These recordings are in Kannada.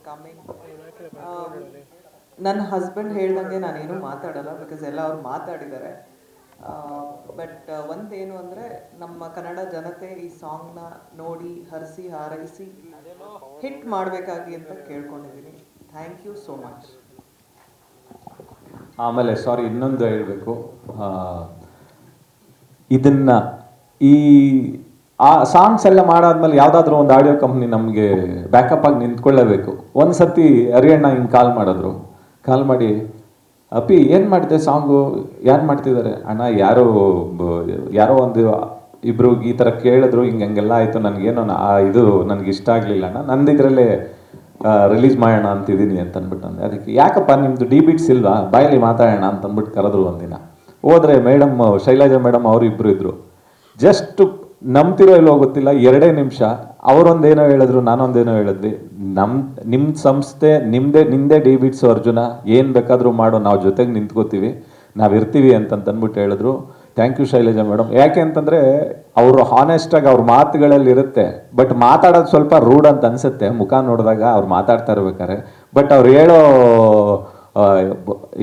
ಕಮ್ಮಿಂಗ್. ನನ್ನ ಹಸ್ಬೆಂಡ್ ಹೇಳ್ದಂಗೆ ನಾನೇನು ಮಾತಾಡಲ್ಲ, ಬಿಕಾಸ್ ಎಲ್ಲ ಅವ್ರು ಮಾತಾಡಿದ್ದಾರೆ. ಬಟ್ ಒಂದೇನು ಅಂದರೆ, ನಮ್ಮ ಕನ್ನಡ ಜನತೆ ಈ ಸಾಂಗ್ನ ನೋಡಿ ಹರಿಸಿ ಹಾರೈಸಿ ಹಿಟ್ ಮಾಡಬೇಕಾಗಿ ಅಂತ ಕೇಳ್ಕೊಂಡಿದ್ದೀನಿ. Thank you so much. ಆಮೇಲೆ ಸಾರಿ, ಇನ್ನೊಂದು ಹೇಳಬೇಕು. ಇದನ್ನು ಈ ಆ ಸಾಂಗ್ಸ್ ಎಲ್ಲ ಮಾಡಾದ್ಮೇಲೆ ಯಾವುದಾದ್ರೂ ಒಂದು ಆಡಿಯೋ ಕಂಪ್ನಿ ನಮಗೆ ಬ್ಯಾಕಪ್ ಆಗಿ ನಿಂತ್ಕೊಳ್ಳೇಬೇಕು. ಒಂದು ಸತಿ ಹರಿಯಣ್ಣ ಹಿಂಗೆ ಕಾಲ್ ಮಾಡಿ ಅಪ್ಪಿ ಏನು ಮಾಡಿದೆ ಸಾಂಗು, ಯಾರು ಮಾಡ್ತಿದ್ದಾರೆ ಅಣ್ಣ, ಯಾರೋ ಒಂದು ಇಬ್ರು ಈ ಥರ ಕೇಳಿದ್ರು, ಹಂಗೆಲ್ಲ ಆಯಿತು, ನನಗೇನೋ ಇದು ನನಗೆ ಇಷ್ಟ ಆಗಲಿಲ್ಲ ಅಣ್ಣ, ನಂದಿದ್ರಲ್ಲೇ ರಿಲೀಸ್ ಮಾಡೋಣ ಅಂತಿದ್ದೀನಿ ಅಂತ ಅಂದ್ಬಿಟ್ಟು ಅಂದೆ. ಅದಕ್ಕೆ ಯಾಕಪ್ಪ ನಿಮ್ಮದು ಡಿ ಬೀಟ್ಸ್ ಇಲ್ವಾ, ಬಾಯಲ್ಲಿ ಮಾತಾಡೋಣ ಅಂತ ಅಂದ್ಬಿಟ್ಟು ಕರೆದ್ರು. ಒಂದಿನ ಹೋದರೆ ಮೇಡಮ್, ಶೈಲಜಾ ಮೇಡಮ್ ಅವರು ಇಬ್ಬರು ಇದ್ದರು. ಜಸ್ಟ್ ನಂಬ್ತಿರೋ ಇಲ್ಲೋ ಗೊತ್ತಿಲ್ಲ, 2 ನಿಮಿಷ ಅವರೊಂದೇನೋ ಹೇಳಿದ್ರು, ನಾನೊಂದೇನೋ ಹೇಳಿದ್ವಿ. ನಿಮ್ಮ ಸಂಸ್ಥೆ ನಿಮ್ಮದೇ ಡಿ ಬೀಟ್ಸು ಅರ್ಜುನ, ಏನು ಬೇಕಾದರೂ ಮಾಡು, ನಾವು ಜೊತೆಗೆ ನಿಂತ್ಕೋತೀವಿ, ನಾವು ಇರ್ತೀವಿ ಅಂತಂದ್ಬಿಟ್ಟು ಹೇಳಿದ್ರು. Thank you Shailaja madam. ಯಾಕೆ ಅಂತಂದರೆ ಅವರು ಹಾನೆಸ್ಟಾಗಿ ಅವ್ರ ಮಾತುಗಳಲ್ಲಿ ಇರುತ್ತೆ, ಬಟ್ ಮಾತಾಡೋದು ಸ್ವಲ್ಪ ರೂಡ್ ಅಂತ ಅನಿಸುತ್ತೆ ಮುಖ ನೋಡಿದಾಗ ಅವ್ರು ಮಾತಾಡ್ತಾ ಇರ್ಬೇಕಾರೆ. ಬಟ್ ಅವ್ರು ಹೇಳೋ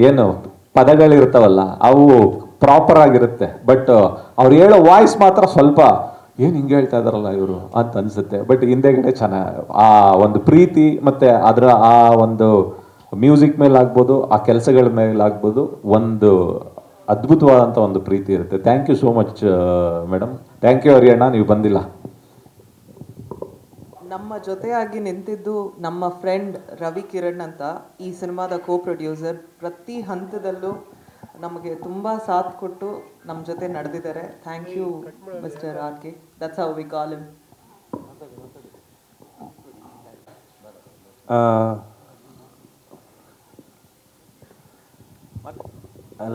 ಏನು ಪದಗಳಿರ್ತಾವಲ್ಲ ಅವು ಪ್ರಾಪರ್ ಆಗಿರುತ್ತೆ. ಬಟ್ ಅವ್ರು ಹೇಳೋ ವಾಯ್ಸ್ ಮಾತ್ರ ಸ್ವಲ್ಪ ಏನು ಹಿಂಗೆ ಹೇಳ್ತಾ ಇದಾರಲ್ಲ ಇವರು ಅಂತ ಅನಿಸುತ್ತೆ. ಬಟ್ ಹಿಂದೆಗಡೆ ಚೆನ್ನಾಗಿ ಆ ಒಂದು ಪ್ರೀತಿ ಮತ್ತು ಅದರ ಆ ಒಂದು ಮ್ಯೂಸಿಕ್ ಮೇಲಾಗ್ಬೋದು, ಆ ಕೆಲಸಗಳ ಮೇಲಾಗ್ಬೋದು, ಒಂದು ಅದ್ಭುತವಾದಂಥ ಒಂದು ಪ್ರೀತಿ ಇರುತ್ತೆ. Thank you so much madam. Thank you Hariyanna, ನೀವು ಬಂದಿಲ್ಲ. ನಮ್ಮ ಜೊತೆಯಾಗಿ ನಿಂತಿದ್ದು ನಮ್ಮ ಫ್ರೆಂಡ್ ರವಿ ಕಿರಣ್ ಅಂತ, ಈ ಸಿನಿಮಾದ ಕೋ ಪ್ರೊಡ್ಯೂಸರ್. ಪ್ರತಿ ಹಂತದಲ್ಲೂ ನಮಗೆ ತುಂಬ ಸಾಥ್ ಕೊಟ್ಟು ನಮ್ಮ ಜೊತೆ ನಡೆದಿದ್ದಾರೆ. Thank you mister R K, that's how we call him.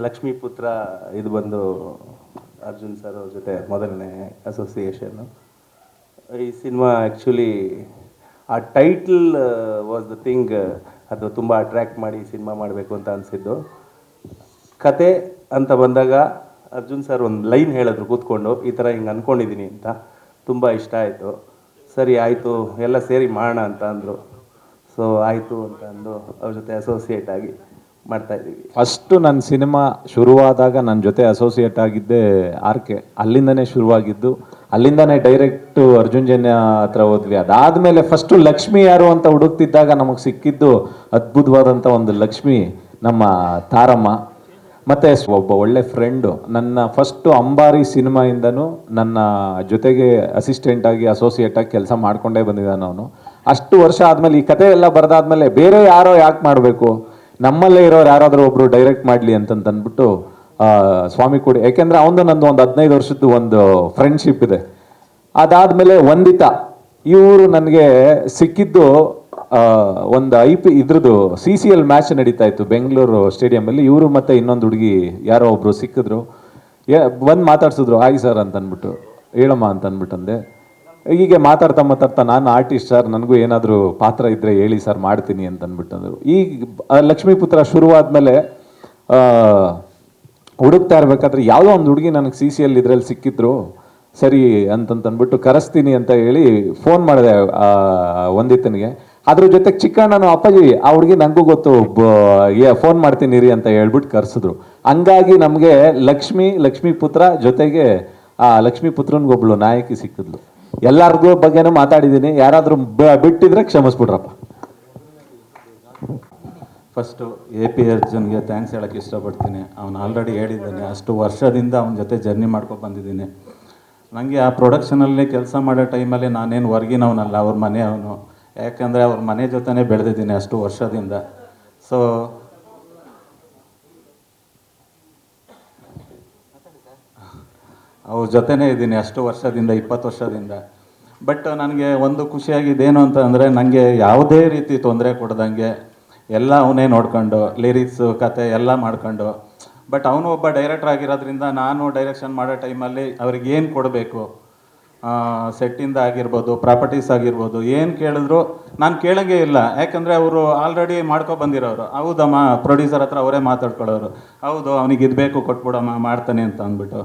Lakshmiputra ಇದು ಬಂದು ಅರ್ಜುನ್ ಸರ್ ಅವ್ರ ಜೊತೆ ಮೊದಲನೇ ಅಸೋಸಿಯೇಷನ್ನು. ಈ ಸಿನಿಮಾ ಆ್ಯಕ್ಚುಲಿ ಆ ಟೈಟಲ್ ವಾಸ್ ದ ಥಿಂಗ್, ಅದು ತುಂಬ ಅಟ್ರ್ಯಾಕ್ಟ್ ಮಾಡಿ ಸಿನಿಮಾ ಮಾಡಬೇಕು ಅಂತ ಅನಿಸಿದ್ದು. ಕತೆ ಅಂತ ಬಂದಾಗ ಅರ್ಜುನ್ ಸರ್ ಒಂದು ಲೈನ್ ಹೇಳಿದ್ರು ಕೂತ್ಕೊಂಡು, ಈ ಥರ ಹಿಂಗೆ ಅಂದ್ಕೊಂಡಿದ್ದೀನಿ ಅಂತ. ತುಂಬ ಇಷ್ಟ ಆಯಿತು. ಸರಿ ಆಯಿತು, ಎಲ್ಲ ಸೇರಿ ಮಾಡೋಣ ಅಂತ ಅಂದರು. ಸೊ ಆಯಿತು ಅಂತ ಅಂದು ಅವ್ರ ಜೊತೆ ಅಸೋಸಿಯೇಟ್ ಆಗಿ ಮಾಡ್ತಾಯಿದ್ದೀವಿ. ಫಸ್ಟು ನನ್ನ ಸಿನಿಮಾ ಶುರುವಾದಾಗ ನನ್ನ ಜೊತೆ ಅಸೋಸಿಯೇಟ್ ಆಗಿದ್ದೆ ಆರ್ ಕೆ. ಅಲ್ಲಿಂದನೇ ಶುರುವಾಗಿದ್ದು, ಅಲ್ಲಿಂದನೇ ಡೈರೆಕ್ಟು ಅರ್ಜುನ್ ಜನ್ಯ ಹತ್ರ ಹೋದ್ವಿ. ಅದಾದಮೇಲೆ ಫಸ್ಟು ಲಕ್ಷ್ಮಿ ಯಾರು ಅಂತ ಹುಡುಕ್ತಿದ್ದಾಗ ನಮಗೆ ಸಿಕ್ಕಿದ್ದು ಅದ್ಭುತವಾದಂಥ ಒಂದು ಲಕ್ಷ್ಮಿ, ನಮ್ಮ ತಾರಮ್ಮ. ಮತ್ತು ಒಬ್ಬ ಒಳ್ಳೆ ಫ್ರೆಂಡು, ನನ್ನ ಫಸ್ಟು ಅಂಬಾರಿ ಸಿನಿಮಾಯಿಂದನೂ ನನ್ನ ಜೊತೆಗೆ ಅಸಿಸ್ಟೆಂಟಾಗಿ ಅಸೋಸಿಯೇಟಾಗಿ ಕೆಲಸ ಮಾಡಿಕೊಂಡೇ ಬಂದಿದ್ದಾನೆ ಅವನು. ಅಷ್ಟು ವರ್ಷ ಆದಮೇಲೆ ಈ ಕತೆ ಎಲ್ಲ ಬರೆದಾದ್ಮೇಲೆ ಬೇರೆ ಯಾರೋ ಯಾಕೆ ಮಾಡಬೇಕು, ನಮ್ಮಲ್ಲೇ ಇರೋರು ಯಾರಾದರೂ ಒಬ್ಬರು ಡೈರೆಕ್ಟ್ ಮಾಡಲಿ ಅಂತಂದ್ಬಿಟ್ಟು ಸ್ವಾಮಿ ಕೊಡಿ. ಯಾಕೆಂದರೆ ಅವನು ನಂದು ಒಂದು 15 ವರ್ಷದ್ದು ಒಂದು ಫ್ರೆಂಡ್ಶಿಪ್ ಇದೆ. ಅದಾದಮೇಲೆ ವಂದಿತಾ ಇವರು ನನಗೆ ಸಿಕ್ಕಿದ್ದು ಒಂದು ಇದ್ರದ್ದು CCL ಮ್ಯಾಚ್ ನಡೀತಾ ಇತ್ತು ಬೆಂಗಳೂರು ಸ್ಟೇಡಿಯಮಲ್ಲಿ. ಇವರು ಮತ್ತು ಇನ್ನೊಂದು ಹುಡುಗಿ ಯಾರೋ ಒಬ್ಬರು ಸಿಕ್ಕಿದ್ರು, ಬಂದು ಮಾತಾಡ್ಸಿದ್ರು, ಆಯ್ ಸರ್ ಅಂತ ಅಂದ್ಬಿಟ್ಟು, ಹೇಳಮ್ಮ ಅಂತ ಅಂದ್ಬಿಟ್ಟಂದೆ. ಹೀಗೆ ಮಾತಾಡ್ತಾ ನಾನು ಆರ್ಟಿಸ್ಟ್ ಸರ್, ನನಗೂ ಏನಾದರೂ ಪಾತ್ರ ಇದ್ದರೆ ಹೇಳಿ ಸರ್, ಮಾಡ್ತೀನಿ ಅಂತ ಅಂದ್ಬಿಟ್ಟಂದರು. ಈಗ ಲಕ್ಷ್ಮೀಪುತ್ರ ಶುರುವಾದ್ಮೇಲೆ ಹುಡುಕ್ತಾ ಇರ್ಬೇಕಾದ್ರೆ ಯಾವುದೋ ಒಂದು ಹುಡುಗಿ ನನಗೆ CCL ಇದರಲ್ಲಿ ಸಿಕ್ಕಿದ್ರು. ಸರಿ ಅಂತಂದ್ಬಿಟ್ಟು ಕರೆಸ್ತೀನಿ ಅಂತ ಹೇಳಿ ಫೋನ್ ಮಾಡಿದೆ ವಂದಿತನಿಗೆ. ಅದ್ರ ಜೊತೆಗೆ ಚಿಕ್ಕಣ್ಣನು ಅಪ್ಪಾಜಿ ಆ ಹುಡುಗಿ ನನಗೂ ಗೊತ್ತು, ಫೋನ್ ಮಾಡ್ತೀನಿ ರೀ ಅಂತ ಹೇಳ್ಬಿಟ್ಟು ಕರೆಸಿದ್ರು. ಹಂಗಾಗಿ ನಮಗೆ ಲಕ್ಷ್ಮೀಪುತ್ರ ಜೊತೆಗೆ ಆ ಲಕ್ಷ್ಮೀಪುತ್ರನಿಗೊಬ್ಳು ನಾಯಕಿ ಸಿಕ್ಕಿದ್ಲು. ಎಲ್ಲರಿಗೂ ಬಗ್ಗೆನೂ ಮಾತಾಡಿದ್ದೀನಿ, ಯಾರಾದರೂ ಬಿಟ್ಟಿದ್ರೆ ಕ್ಷಮಿಸ್ಬಿಡ್ರಪ್ಪ. ಫಸ್ಟು AP ಅರ್ಜುನ್ಗೆ ಥ್ಯಾಂಕ್ಸ್ ಹೇಳೋಕ್ಕೆ ಇಷ್ಟಪಡ್ತೀನಿ. ಅವನು ಆಲ್ರೆಡಿ ಹೇಳಿದ್ದಾನೆ, ಅಷ್ಟು ವರ್ಷದಿಂದ ಅವನ ಜೊತೆ ಜರ್ನಿ ಮಾಡ್ಕೊಂಡು ಬಂದಿದ್ದೀನಿ. ನನಗೆ ಆ ಪ್ರೊಡಕ್ಷನಲ್ಲಿ ಕೆಲಸ ಮಾಡೋ ಟೈಮಲ್ಲಿ ನಾನೇನು ಹೊರ್ಗಿನವನಲ್ಲ, ಅವ್ರ ಮನೆಯವನು. ಯಾಕಂದರೆ ಅವ್ರ ಮನೆ ಜೊತೆನೇ ಬೆಳೆದಿದ್ದೀನಿ ಅಷ್ಟು ವರ್ಷದಿಂದ. ಸೊ ಅವ್ರ ಜೊತೆನೇ ಇದ್ದೀನಿ ಅಷ್ಟು ವರ್ಷದಿಂದ, 20 ವರ್ಷದಿಂದ. ಬಟ್ ನನಗೆ ಒಂದು ಖುಷಿಯಾಗಿದ್ದೇನು ಅಂತ ಅಂದರೆ, ನನಗೆ ಯಾವುದೇ ರೀತಿ ತೊಂದರೆ ಕೊಡ್ದಂಗೆ ಎಲ್ಲ ಅವನೇ ನೋಡ್ಕೊಂಡು, ಲಿರಿಕ್ಸು ಕತೆ ಎಲ್ಲ ಮಾಡ್ಕೊಂಡು. ಬಟ್ ಅವನು ಒಬ್ಬ ಡೈರೆಕ್ಟರ್ ಆಗಿರೋದ್ರಿಂದ ನಾನು ಡೈರೆಕ್ಷನ್ ಮಾಡೋ ಟೈಮಲ್ಲಿ ಅವ್ರಿಗೆ ಏನು ಕೊಡಬೇಕು, ಸೆಟ್ಟಿಂದ ಆಗಿರ್ಬೋದು, ಪ್ರಾಪರ್ಟೀಸ್ ಆಗಿರ್ಬೋದು, ಏನು ಕೇಳಿದ್ರು ನಾನು ಕೇಳೋಂಗೇ ಇಲ್ಲ. ಯಾಕಂದರೆ ಅವರು ಆಲ್ರೆಡಿ ಬಂದಿರೋರು. ಹೌದಮ್ಮ, ಪ್ರೊಡ್ಯೂಸರ್ ಹತ್ರ ಅವರೇ ಮಾತಾಡ್ಕೊಳ್ಳೋರು, ಹೌದು ಅವನಿಗೆ ಇದು ಬೇಕು ಕೊಟ್ಬಿಡಮ್ಮ ಮಾಡ್ತಾನೆ ಅಂತ ಅಂದ್ಬಿಟ್ಟು.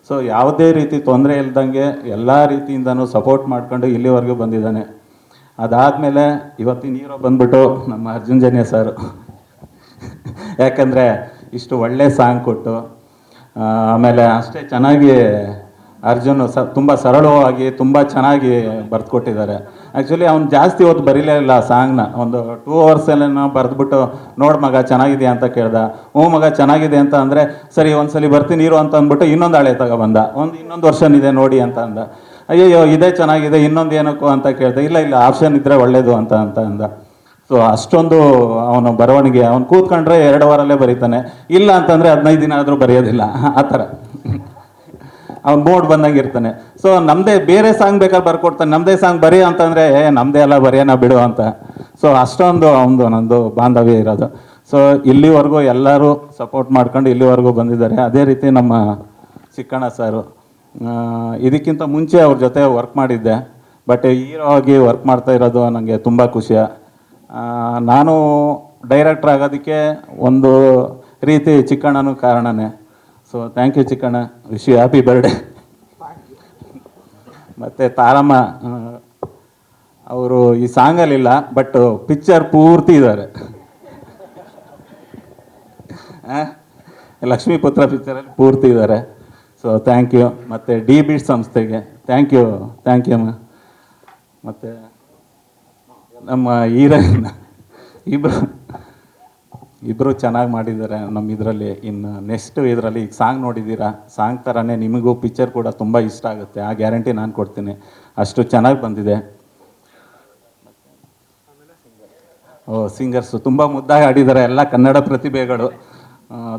ಸೊ ಯಾವುದೇ ರೀತಿ ತೊಂದರೆ ಇಲ್ದಂಗೆ ಎಲ್ಲ ರೀತಿಯಿಂದನೂ ಸಪೋರ್ಟ್ ಮಾಡ್ಕೊಂಡು ಇಲ್ಲಿವರೆಗೂ ಬಂದಿದ್ದಾನೆ. ಅದಾದಮೇಲೆ ಇವತ್ತಿನ ಹೀರೋ ಬಂದ್ಬಿಟ್ಟು ನಮ್ಮ ಅರ್ಜುನ್ ಜನ್ಯ ಸರ್. ಯಾಕಂದರೆ ಇಷ್ಟು ಒಳ್ಳೆ ಸಾಂಗ್ ಕೊಟ್ಟು ಆಮೇಲೆ ಅಷ್ಟೇ ಚೆನ್ನಾಗಿ ಅರ್ಜುನ್ ತುಂಬ ಸರಳವಾಗಿ ತುಂಬ ಚೆನ್ನಾಗಿ ಬರ್ದುಕೊಟ್ಟಿದ್ದಾರೆ. ಆ್ಯಕ್ಚುಲಿ ಅವ್ನು ಜಾಸ್ತಿ ಹೊತ್ತು ಬರೀಲೇ ಇಲ್ಲ ಆ ಸಾಂಗ್ನ, ಒಂದು 2 ಅವರ್ಸಲ್ಲೇನೋ ಬರೆದ್ಬಿಟ್ಟು ನೋಡು ಮಗ ಚೆನ್ನಾಗಿದೆಯಾ ಅಂತ ಕೇಳ್ದ. ಹ್ಞೂ ಮಗ ಚೆನ್ನಾಗಿದೆ ಅಂತ ಅಂದರೆ ಸರಿ ಒಂದ್ಸಲಿ ಬರ್ತೀನಿ ಇರು ಅಂತ ಅಂದ್ಬಿಟ್ಟು ಇನ್ನೊಂದು ಹಳೆ ತಗೊಬಂದ. ಇನ್ನೊಂದು ವರ್ಷನ್ ಇದೆ ನೋಡಿ ಅಂತ ಅಂದ. ಅಯ್ಯಯ್ಯೋ ಇದೇ ಚೆನ್ನಾಗಿದೆ ಇನ್ನೊಂದು ಏನಕ್ಕೋ ಅಂತ ಕೇಳ್ದೆ. ಇಲ್ಲ ಇಲ್ಲ ಆಪ್ಷನ್ ಇದ್ದರೆ ಒಳ್ಳೇದು ಅಂತ ಅಂದ. ಸೊ ಅಷ್ಟೊಂದು ಅವನು ಬರವಣಿಗೆ, ಅವ್ನು ಕೂತ್ಕೊಂಡ್ರೆ 2 ವಾರಲ್ಲೇ ಬರೀತಾನೆ, ಇಲ್ಲ ಅಂತಂದರೆ 15 ದಿನ ಆದರೂ ಬರೆಯೋದಿಲ್ಲ ಆ ಥರ. ಅವ್ನು ಬೋರ್ಡ್ ಬಂದಂಗೆ ಇರ್ತಾನೆ. ಸೊ ನಮ್ಮದೇ ಬೇರೆ ಸಾಂಗ್ ಬೇಕಾದ್ರೆ ಬರ್ಕೊಡ್ತಾನೆ, ನಮ್ಮದೇ ಸಾಂಗ್ ಬರೀ ಅಂತಂದರೆ ನಮ್ಮದೇ ಎಲ್ಲ ಬರೆಯೋಣ ಬಿಡು ಅಂತ. ಸೊ ಅಷ್ಟೊಂದು ಅವನದು ನಂದು ಬಾಂಧವ್ಯ ಇರೋದು. ಸೊ ಇಲ್ಲಿವರೆಗೂ ಎಲ್ಲರೂ ಸಪೋರ್ಟ್ ಮಾಡ್ಕೊಂಡು ಇಲ್ಲಿವರೆಗೂ ಬಂದಿದ್ದಾರೆ. ಅದೇ ರೀತಿ ನಮ್ಮ ಚಿಕ್ಕಣ್ಣ ಸಾರು, ಇದಕ್ಕಿಂತ ಮುಂಚೆ ಅವ್ರ ಜೊತೆ ವರ್ಕ್ ಮಾಡಿದ್ದೆ, ಬಟ್ ಹೀರೋ ಆಗಿ ವರ್ಕ್ ಮಾಡ್ತಾ ಇರೋದು ನನಗೆ ತುಂಬ ಖುಷಿಯ. ನಾನು ಡೈರೆಕ್ಟ್ರ್ ಆಗೋದಕ್ಕೆ ಒಂದು ರೀತಿ ಚಿಕ್ಕಣ್ಣನೂ ಕಾರಣನೇ. So thank you Chikkanna, wish you happy birthday. ಮತ್ತು ತಾರಮ್ಮ ಅವರು ಈ ಸಾಂಗಲ್ಲಿಲ್ಲ, ಬಟ್ ಪಿಕ್ಚರ್ ಪೂರ್ತಿ ಇದ್ದಾರೆ. ಲಕ್ಷ್ಮೀಪುತ್ರ ಪಿಕ್ಚರಲ್ಲಿ ಪೂರ್ತಿ ಇದ್ದಾರೆ. So thank you. ಮತ್ತು ಡಿ ಬೀಟ್ ಸಂಸ್ಥೆಗೆ ಥ್ಯಾಂಕ್ ಯು ಅಮ್ಮ. ಮತ್ತು ನಮ್ಮ ಹೀರೋಯಿನ್ ಇಬ್ಬರು ಚೆನ್ನಾಗಿ ಮಾಡಿದ್ದಾರೆ ನಮ್ಮ ಇದರಲ್ಲಿ. ಇನ್ನು ನೆಕ್ಸ್ಟ್ ಇದರಲ್ಲಿ ಈಗ ಸಾಂಗ್ ನೋಡಿದ್ದೀರಾ, ಸಾಂಗ್ ಥರನೇ ನಿಮಗೂ ಪಿಕ್ಚರ್ ಕೂಡ ತುಂಬ ಇಷ್ಟ ಆಗುತ್ತೆ, ಆ ಗ್ಯಾರಂಟಿ ನಾನು ಕೊಡ್ತೀನಿ. ಅಷ್ಟು ಚೆನ್ನಾಗಿ ಬಂದಿದೆ. ಸಿಂಗರ್ಸು ತುಂಬ ಮುದ್ದಾಗಿ ಆಡಿದ್ದಾರೆ, ಎಲ್ಲ ಕನ್ನಡ ಪ್ರತಿಭೆಗಳು.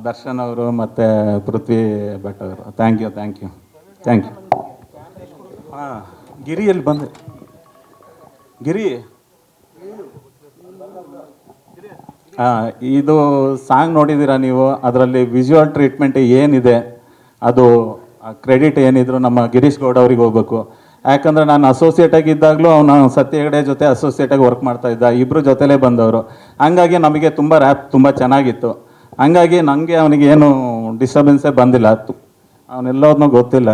ದರ್ಶನ್ ಅವರು ಮತ್ತು ಪೃಥ್ವಿ ಭಟ್ ಅವರು. Thank you. ಹಾಂ, ಗಿರಿಯಲ್ಲಿ ಬಂದೆ. ಗಿರಿ, ಇದು ಸಾಂಗ್ ನೋಡಿದ್ದೀರಾ ನೀವು, ಅದರಲ್ಲಿ ವಿಜುವಲ್ ಟ್ರೀಟ್ಮೆಂಟ್ ಏನಿದೆ ಅದು ಕ್ರೆಡಿಟ್ ಏನಿದ್ರು ನಮ್ಮ ಗಿರೀಶ್ ಗೌಡ ಅವ್ರಿಗೆ ಹೋಗ್ಬೇಕು. ಯಾಕಂದರೆ ನಾನು ಅಸೋಸಿಯೇಟಾಗಿ ಇದ್ದಾಗಲೂ ಅವನು ಸತ್ಯ ಹೆಗಡೆ ಜೊತೆ ಅಸೋಸಿಯೇಟಾಗಿ ವರ್ಕ್ ಮಾಡ್ತಾಯಿದ್ದ, ಇಬ್ಬರು ಜೊತೆಲೇ ಬಂದವರು. ಹಂಗಾಗಿ ನಮಗೆ ತುಂಬ ರ್ಯಾಪ್ ತುಂಬ ಚೆನ್ನಾಗಿತ್ತು. ಹಂಗಾಗಿ ನನಗೆ ಅವನಿಗೆ ಏನು ಡಿಸ್ಟರ್ಬೆನ್ಸೇ ಬಂದಿಲ್ಲ. ಅವನೆಲ್ಲೋದ್ನೂ ಗೊತ್ತಿಲ್ಲ.